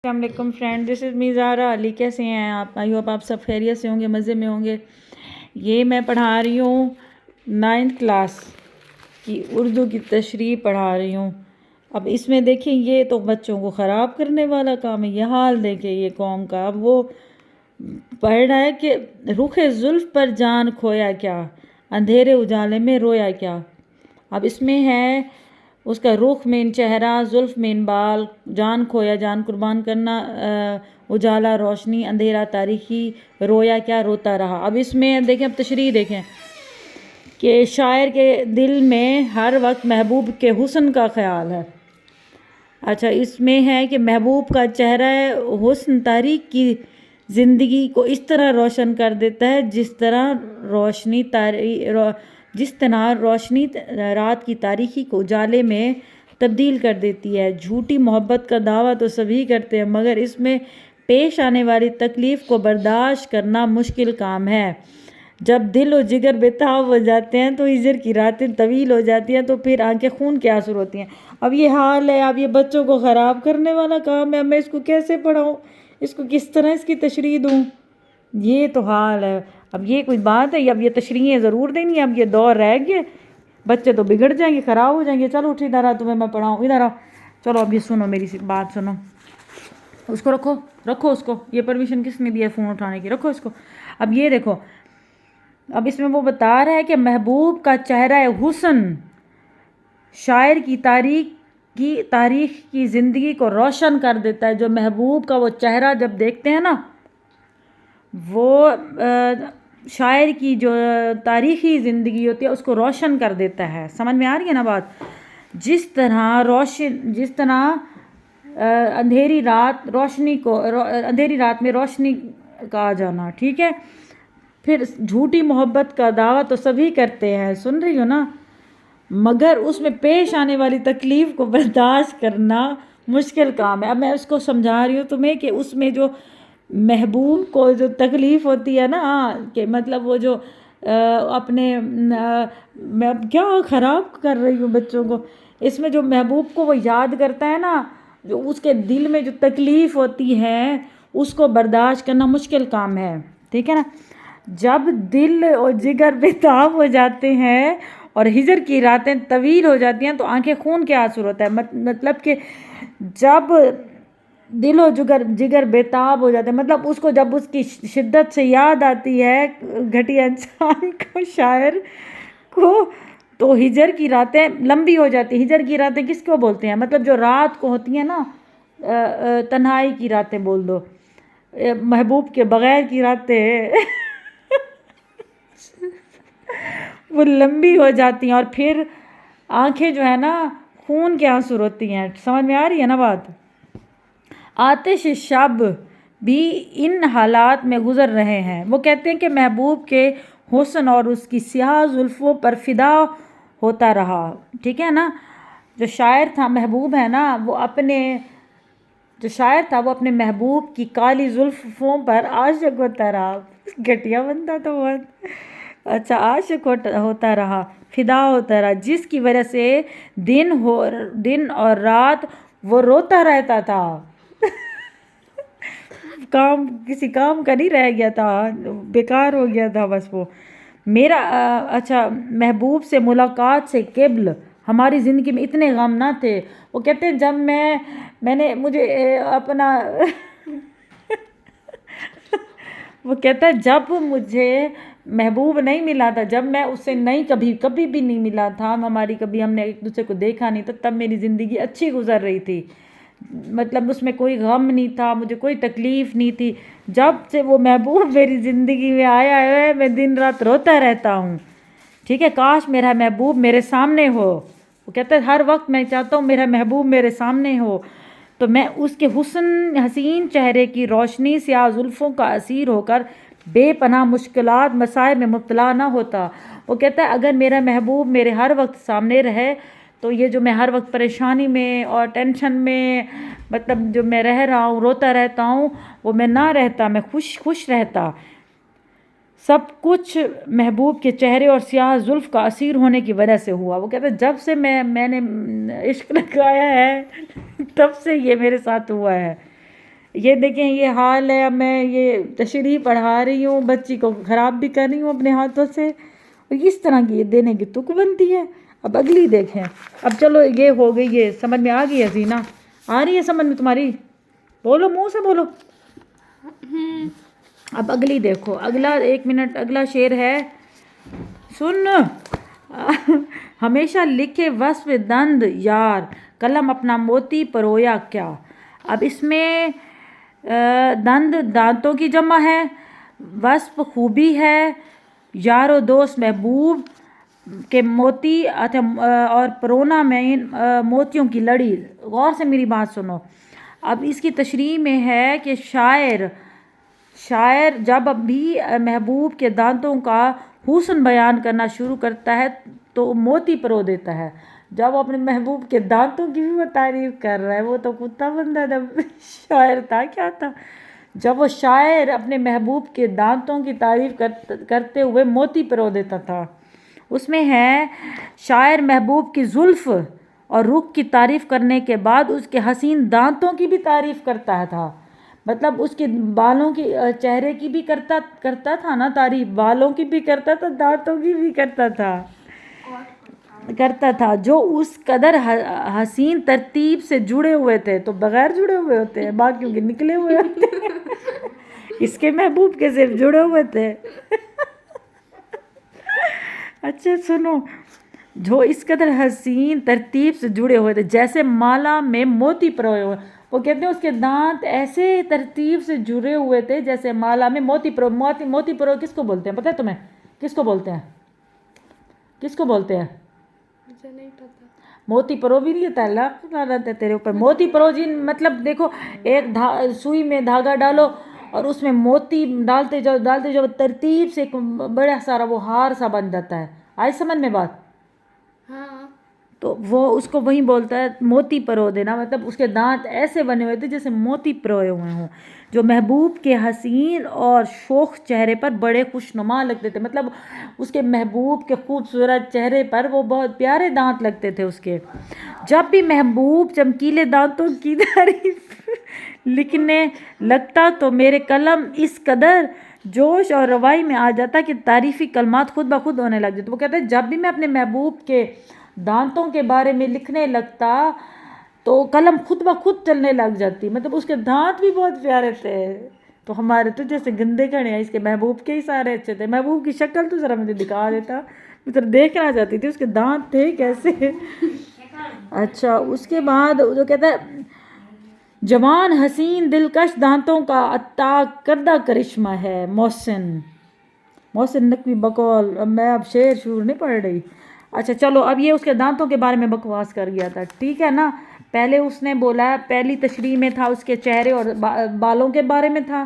السلام علیکم فرینڈ، دس از می زارا علی۔ کیسے ہیں آپ؟ آئی ہوپ آپ سب خیریت سے ہوں گے، مزے میں ہوں گے۔ یہ میں پڑھا رہی ہوں 9th کلاس کی اردو کی تشریح پڑھا رہی ہوں۔ اب اس میں دیکھیں، یہ تو بچوں کو خراب کرنے والا کام ہے۔ یہ حال دیکھیں یہ قوم کا۔ اب وہ پڑھ رہا ہے کہ رخ زلف پر جان کھویا کیا، اندھیرے اجالے میں رویا کیا۔ اب اس میں ہے اس کا رخ میں چہرہ، زلف میں بال، جان کھویا جان قربان کرنا، اجالا روشنی، اندھیرا تاریکی، رویا کیا روتا رہا۔ اب اس میں دیکھیں، اب تشریح دیکھیں کہ شاعر کے دل میں ہر وقت محبوب کے حسن کا خیال ہے۔ اچھا، اس میں ہے کہ محبوب کا چہرہ حسن تاریخ کی زندگی کو اس طرح روشن کر دیتا ہے جس طرح روشنی رات کی تاریکی کو اجالے میں تبدیل کر دیتی ہے۔ جھوٹی محبت کا دعویٰ تو سبھی کرتے ہیں، مگر اس میں پیش آنے والی تکلیف کو برداشت کرنا مشکل کام ہے۔ جب دل و جگر بےتاب ہو جاتے ہیں تو ہجر کی راتیں طویل ہو جاتی ہیں تو پھر آنکھیں خون کے آنسو ہوتی ہیں۔ اب یہ حال ہے، اب یہ بچوں کو خراب کرنے والا کام ہے۔ اب میں اس کو کیسے پڑھاؤں، اس کو کس طرح اس کی تشریح دوں؟ یہ تو حال ہے۔ اب یہ کوئی بات ہے؟ اب یہ تشریحیں ضرور دینی ہے۔ اب یہ دور رہ گئے، بچے تو بگڑ جائیں گے، خراب ہو جائیں گے۔ چلو اٹھ، ادھر آ، تمہیں میں پڑھاؤں، ادھر آ۔ چلو اب یہ سنو، میری بات سنو۔ اس کو رکھو اس کو۔ یہ پرمیشن کس نے دی ہے فون اٹھانے کی؟ رکھو اس کو۔ اب یہ دیکھو، اب اس میں وہ بتا رہا ہے کہ محبوب کا چہرہ حسن شاعر کی تاریخ کی زندگی کو روشن کر دیتا ہے۔ جو محبوب کا وہ چہرہ جب دیکھتے ہیں نا، وہ شاعر کی جو تاریخی زندگی ہوتی ہے اس کو روشن کر دیتا ہے۔ سمجھ میں آ رہی ہے نا بات؟ جس طرح اندھیری رات میں روشنی کا آ جانا، ٹھیک ہے؟ پھر جھوٹی محبت کا دعویٰ تو سبھی کرتے ہیں، سن رہی ہو نا، مگر اس میں پیش آنے والی تکلیف کو برداشت کرنا مشکل کام ہے۔ اب میں اس کو سمجھا رہی ہوں تمہیں کہ اس میں جو محبوب کو جو تکلیف ہوتی ہے نا، کہ مطلب وہ جو میں اب کیا خراب کر رہی ہوں بچوں کو۔ اس میں جو محبوب کو وہ یاد کرتا ہے نا، جو اس کے دل میں جو تکلیف ہوتی ہے اس کو برداشت کرنا مشکل کام ہے، ٹھیک ہے نا؟ جب دل اور جگر بےتاب ہو جاتے ہیں اور ہجر کی راتیں طویل ہو جاتی ہیں تو آنکھیں خون کے آنسو ہوتا ہے۔ مطلب کہ جب دل و جگر بےتاب ہو جاتے ہیں، مطلب اس کو جب اس کی شدت سے یاد آتی ہے گھٹیا انسان کو، شاعر کو، تو ہجر کی راتیں لمبی ہو جاتی۔ ہجر کی راتیں کس کو بولتے ہیں؟ مطلب جو رات کو ہوتی ہیں نا، تنہائی کی راتیں بول دو، محبوب کے بغیر کی راتیں وہ لمبی ہو جاتی ہیں اور پھر آنکھیں جو ہے نا خون کے آنسو روتی ہیں۔ سمجھ میں آ رہی ہے نا بات؟ آتش شب بھی ان حالات میں گزر رہے ہیں۔ وہ کہتے ہیں کہ محبوب کے حسن اور اس کی سیاہ زلفوں پر فدا ہوتا رہا، ٹھیک ہے نا؟ جو شاعر تھا، محبوب ہے نا، وہ اپنے محبوب کی کالی زلفوں پر عاشق ہوتا رہا۔ گھٹیا بندہ تو بہت اچھا، عاشق ہوتا رہا، فدا ہوتا رہا، جس کی وجہ سے دن اور رات وہ روتا رہتا تھا۔ کسی کام کا نہیں رہ گیا تھا، بیکار ہو گیا تھا بس وہ میرا۔ اچھا، محبوب سے ملاقات سے قبل ہماری زندگی میں اتنے غم نہ تھے۔ وہ کہتے ہیں جب مجھے اپنا وہ کہتا ہے جب مجھے محبوب نہیں ملا تھا، جب میں اس سے کبھی بھی نہیں ملا تھا، ہم نے ایک دوسرے کو دیکھا نہیں تھا، تب میری زندگی اچھی گزر رہی تھی۔ مطلب اس میں کوئی غم نہیں تھا، مجھے کوئی تکلیف نہیں تھی۔ جب سے وہ محبوب میری زندگی میں آیا ہے میں دن رات روتا رہتا ہوں، ٹھیک ہے؟ کاش میرا محبوب میرے سامنے ہو۔ وہ کہتا ہے ہر وقت میں چاہتا ہوں میرا محبوب میرے سامنے ہو تو میں اس کے حسین چہرے کی روشنی، سیاہ زلفوں کا اسیر ہو کر بے پناہ مشکلات مسائب میں مبتلا نہ ہوتا۔ وہ کہتا ہے اگر میرا محبوب میرے ہر وقت سامنے رہے تو یہ جو میں ہر وقت پریشانی میں اور ٹینشن میں، مطلب جو میں رہ رہا ہوں، روتا رہتا ہوں، وہ میں نہ رہتا، میں خوش رہتا۔ سب کچھ محبوب کے چہرے اور سیاہ زلف کا اسیر ہونے کی وجہ سے ہوا۔ وہ کہتا ہے جب سے میں نے عشق لگایا ہے تب سے یہ میرے ساتھ ہوا ہے۔ یہ دیکھیں یہ حال ہے، اب میں یہ تشریح پڑھا رہی ہوں، بچی کو خراب بھی کر رہی ہوں اپنے ہاتھوں سے، اور اس طرح کی یہ دینے کی تک بنتی ہے۔ اب اگلی دیکھیں، اب چلو یہ ہو گئی، یہ سمجھ میں آ گئی ہے حسینہ؟ آ رہی ہے سمجھ میں تمہاری؟ بولو، منہ سے بولو۔ اب اگلی دیکھو، اگلا 1 منٹ، اگلا شعر ہے، سن۔ ہمیشہ لکھے وصف دند یار، قلم اپنا موتی پرویا کیا۔ اب اس میں دند دانتوں کی جمع ہے، وصف خوبی ہے، یار و دوست محبوب کے موتی، اور پرونا میں موتیوں کی لڑی۔ غور سے میری بات سنو۔ اب اس کی تشریح میں ہے کہ شاعر جب بھی محبوب کے دانتوں کا حسن بیان کرنا شروع کرتا ہے تو موتی پرو دیتا ہے۔ جب وہ اپنے محبوب کے دانتوں کی بھی وہ تعریف کر رہا ہے، وہ تو کتا بندہ جب شاعر تھا کیا تھا؟ جب وہ شاعر اپنے محبوب کے دانتوں کی تعریف کرتے ہوئے موتی پرو دیتا تھا۔ اس میں ہے، شاعر محبوب کی زلف اور رخ کی تعریف کرنے کے بعد اس کے حسین دانتوں کی بھی تعریف کرتا تھا۔ مطلب اس کے بالوں کی، چہرے کی بھی کرتا تھا نا تعریف، بالوں کی بھی کرتا تھا، دانتوں کی بھی کرتا تھا، جو اس قدر حسین ترتیب سے جڑے ہوئے تھے۔ تو بغیر جڑے ہوئے ہوتے ہیں، باقیوں کے نکلے ہوئے ہوتے ہیں، اس کے محبوب کے صرف جڑے ہوئے تھے۔ اچھا سنو، جو اس قدر حسین ترتیب سے جڑے ہوئے تھے، جیسے مالا میں موتی پروئے ہوئے۔ وہ کہتے ہیں اس کے دانت ایسے ترتیب سے جڑے ہوئے تھے جیسے مالا میں موتی پرو۔ موتی پرو کس کو بولتے ہیں پتہ ہے تمہیں؟ کس کو بولتے ہیں؟ کس کو بولتے ہیں؟ مجھے نہیں پتا۔ موتی پرو بھی نہیں ہوتا، اللہ رہتا ہے تیرے اوپر۔ موتی پرو جی مطلب دیکھو، ایک سوئی میں دھاگا ڈالو اور اس میں موتی ڈالتے جاؤ ترتیب سے، ایک بڑا سارا وہ ہار سا بن جاتا ہے۔ آئی سمجھ میں بات؟ ہاں۔ تو وہ اس کو وہی بولتا ہے موتی پرو دینا، مطلب اس کے دانت ایسے بنے ہوئے تھے جیسے موتی پروئے ہوئے ہوں، جو محبوب کے حسین اور شوخ چہرے پر بڑے خوشنما لگتے تھے۔ مطلب اس کے محبوب کے خوبصورت چہرے پر وہ بہت پیارے دانت لگتے تھے اس کے۔ جب بھی محبوب چمکیلے دانتوں کی تعریف لکھنے لگتا تو میرے قلم اس قدر جوش اور روائی میں آ جاتا کہ تعریفی کلمات خود بخود ہونے لگ جاتے۔ وہ کہتے ہیں جب بھی میں اپنے محبوب کے دانتوں کے بارے میں لکھنے لگتا تو قلم خود بخود چلنے لگ جاتی، مطلب اس کے دانت بھی بہت پیارے تھے۔ تو ہمارے تو جیسے گندے کھڑے ہیں، اس کے محبوب کے ہی سارے اچھے تھے۔ محبوب کی شکل تو ذرا مجھے دکھا دیتا، میں ذرا دیکھنا چاہتی تھی اس کے دانت تھے کیسے۔ اچھا اس کے بعد جو کہتا ہے، جوان حسین دلکش دانتوں کا عطا کردہ کرشمہ ہے محسن نقوی بقول۔ میں اب شعر شور نہیں پڑھ رہی۔ اچھا چلو، اب یہ اس کے دانتوں کے بارے میں بکواس کر گیا تھا، ٹھیک ہے نا؟ پہلے اس نے بولا، پہلی تشریح میں تھا اس کے چہرے اور بالوں کے بارے میں تھا،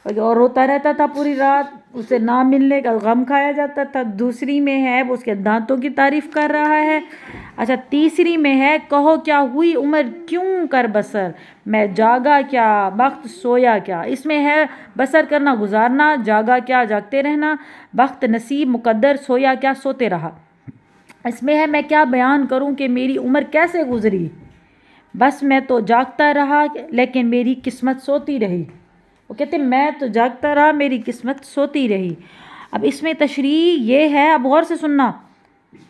اور روتا رہتا تھا پوری رات، اسے نہ ملنے کا غم کھایا جاتا تھا۔ دوسری میں ہے وہ اس کے دانتوں کی تعریف کر رہا ہے۔ اچھا تیسری میں ہے، کہو کیا ہوئی عمر کیوں کر بسر، میں جاگا کیا بخت سویا کیا۔ اس میں ہے بسر کرنا گزارنا، جاگا کیا جاگتے رہنا، بخت نصیب مقدر سویا کیا سوتے رہا۔ اس میں ہے، میں کیا بیان کروں کہ میری عمر کیسے گزری، بس میں تو جاگتا رہا لیکن میری قسمت سوتی رہی۔ وہ کہتے ہیں میں تو جاگتا رہا، میری قسمت سوتی رہی۔ اب اس میں تشریح یہ ہے، اب غور سے سننا،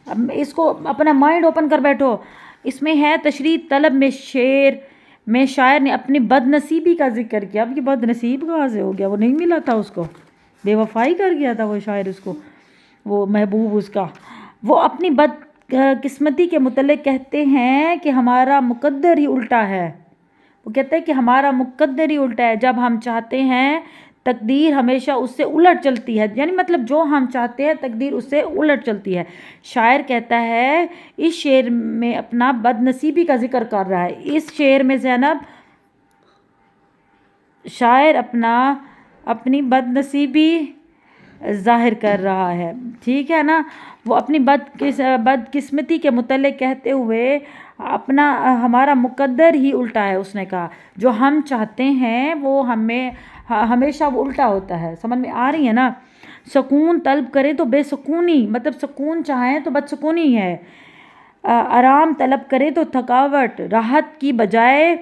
اب اس کو اپنا مائنڈ اوپن کر بیٹھو۔ اس میں ہے تشریح طلب میں شاعر نے اپنی بد نصیبی کا ذکر کیا۔ اب یہ بد نصیب کہاں سے ہو گیا؟ وہ نہیں ملا تھا اس کو، بے وفائی کر گیا تھا وہ شاعر اس کو، وہ محبوب اس کا۔ وہ اپنی بد قسمتی کے متعلق کہتے ہیں کہ ہمارا مقدر ہی الٹا ہے۔ وہ کہتے ہیں کہ ہمارا مقدر ہی الٹا ہے، جب ہم چاہتے ہیں تقدیر ہمیشہ اس سے الٹ چلتی ہے، یعنی مطلب جو ہم چاہتے ہیں تقدیر اس سے الٹ چلتی ہے۔ شاعر کہتا ہے، اس شعر میں اپنا بد نصیبی کا ذکر کر رہا ہے۔ اس شعر میں زینب شاعر اپنی بد نصیبی ظاہر کر رہا ہے، ٹھیک ہے نا؟ وہ اپنی بد قسمتی کے متعلق کہتے ہوئے ہمارا مقدر ہی الٹا ہے، اس نے کہا جو ہم چاہتے ہیں وہ ہمیشہ وہ الٹا ہوتا ہے۔ سمجھ میں آ رہی ہے نا؟ سکون طلب کرے تو بے سکونی، مطلب سکون چاہیں تو بد سکونی ہے۔ آرام طلب کرے تو تھکاوٹ، راحت کی بجائے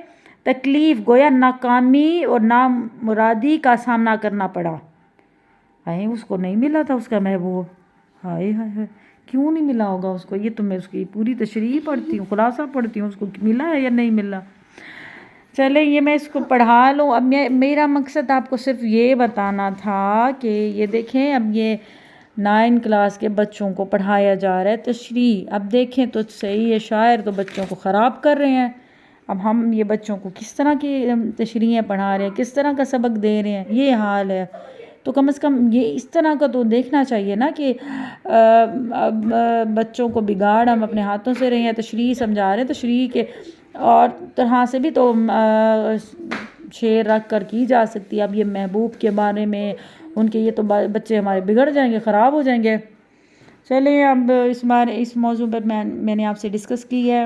تکلیف گویا ناکامی اور نامرادی کا سامنا کرنا پڑا. اس کو نہیں ملا تھا اس کا محبوب. ہائے ہائے ہائے، کیوں نہیں ملا ہوگا اس کو؟ یہ تو میں اس کی پوری تشریح پڑھتی ہوں، خلاصہ پڑھتی ہوں، اس کو ملا ہے یا نہیں ملا. چلیں یہ میں اس کو پڑھا لوں. اب میرا مقصد آپ کو صرف یہ بتانا تھا کہ یہ دیکھیں اب یہ 9 کلاس کے بچوں کو پڑھایا جا رہا ہے تشریح. اب دیکھیں تو صحیح ہے، شاعر تو بچوں کو خراب کر رہے ہیں. اب ہم یہ بچوں کو کس طرح کی تشریحیں پڑھا رہے ہیں، کس طرح کا سبق دے رہے ہیں، یہ حال ہے. تو کم از کم یہ اس طرح کا تو دیکھنا چاہیے نا کہ بچوں کو بگاڑ ہم اپنے ہاتھوں سے رہے ہیں. تشریح سمجھا رہے ہیں، تشریح کے اور طرح سے بھی تو شعر رکھ کر کی جا سکتی ہے. اب یہ محبوب کے بارے میں ان کے، یہ تو بچے ہمارے بگڑ جائیں گے، خراب ہو جائیں گے. چلیں اب اس موضوع پر میں نے آپ سے ڈسکس کی ہے.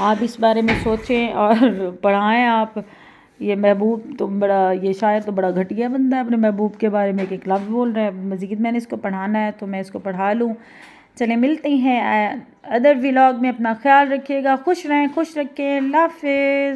آپ اس بارے میں سوچیں اور پڑھائیں. آپ یہ محبوب تو یہ شاعر تو بڑا گھٹیا بندہ ہے، اپنے محبوب کے بارے میں ایک لفظ بول رہا ہے. مزید میں نے اس کو پڑھانا ہے تو میں اس کو پڑھا لوں. چلیں ملتے ہیں ادر ولاگ میں. اپنا خیال رکھیے گا، خوش رہیں، خوش رکھیں. اللہ حافظ.